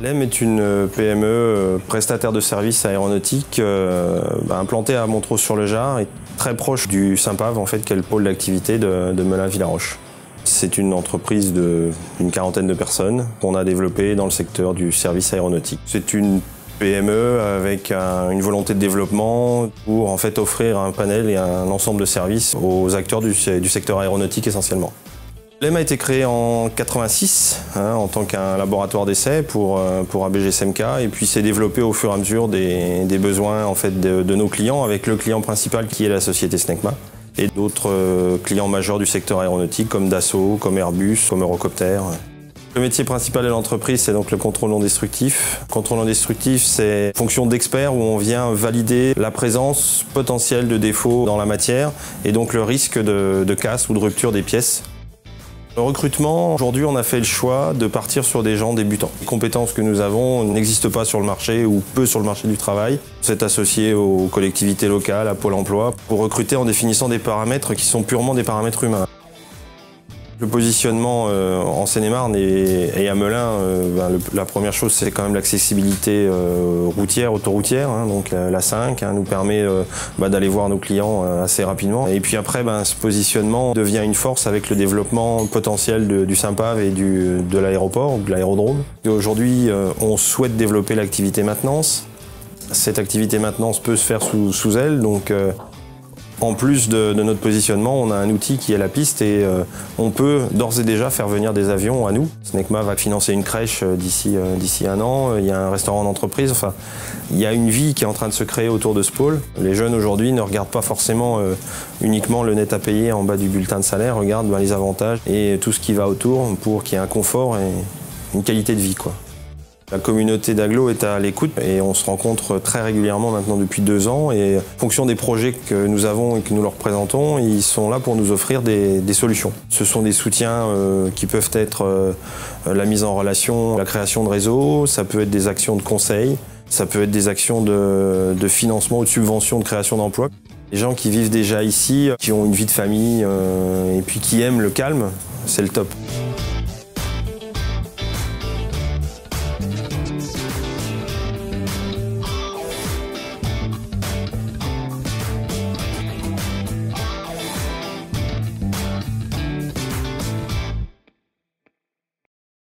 LEM est une PME prestataire de services aéronautiques implantée à Montrose-sur-le-Jard et très proche du Saint-Pave, en fait, qui est le pôle d'activité de Melun-Villaroche. C'est une entreprise d'une quarantaine de personnes qu'on a développée dans le secteur du service aéronautique. C'est une PME avec une volonté de développement pour en fait offrir un panel et un ensemble de services aux acteurs du secteur aéronautique essentiellement. LEM a été créé en 86 en tant qu'un laboratoire d'essai pour ABG SEMCA et puis s'est développé au fur et à mesure des besoins en fait, de nos clients, avec le client principal qui est la société Snecma et d'autres clients majeurs du secteur aéronautique comme Dassault, comme Airbus, comme Eurocopter. Le métier principal de l'entreprise, c'est donc le contrôle non destructif. Le contrôle non destructif, c'est une fonction d'expert où on vient valider la présence potentielle de défauts dans la matière et donc le risque de casse ou de rupture des pièces. Le recrutement, aujourd'hui, on a fait le choix de partir sur des gens débutants. Les compétences que nous avons n'existent pas sur le marché ou peu sur le marché du travail. On s'est associé aux collectivités locales, à Pôle emploi, pour recruter en définissant des paramètres qui sont purement des paramètres humains. Le positionnement en Seine-et-Marne et à Melun, la première chose c'est quand même l'accessibilité routière, autoroutière, donc la 5 nous permet d'aller voir nos clients assez rapidement. Et puis après, ce positionnement devient une force avec le développement potentiel du Saint-Pave et de l'aéroport ou de l'aérodrome. Aujourd'hui, on souhaite développer l'activité maintenance. Cette activité maintenance peut se faire sous aile, donc en plus de notre positionnement, on a un outil qui est la piste et on peut d'ores et déjà faire venir des avions à nous. Snecma va financer une crèche d'ici un an, il y a un restaurant d'entreprise, enfin, il y a une vie qui est en train de se créer autour de ce pôle. Les jeunes aujourd'hui ne regardent pas forcément uniquement le net à payer en bas du bulletin de salaire, regardent les avantages et tout ce qui va autour pour qu'il y ait un confort et une qualité de vie, quoi. La communauté d'Aglo est à l'écoute et on se rencontre très régulièrement maintenant depuis 2 ans et en fonction des projets que nous avons et que nous leur présentons, ils sont là pour nous offrir des solutions. Ce sont des soutiens qui peuvent être la mise en relation, la création de réseaux, ça peut être des actions de conseil, ça peut être des actions de financement ou de subvention de création d'emplois. Les gens qui vivent déjà ici, qui ont une vie de famille et puis qui aiment le calme, c'est le top.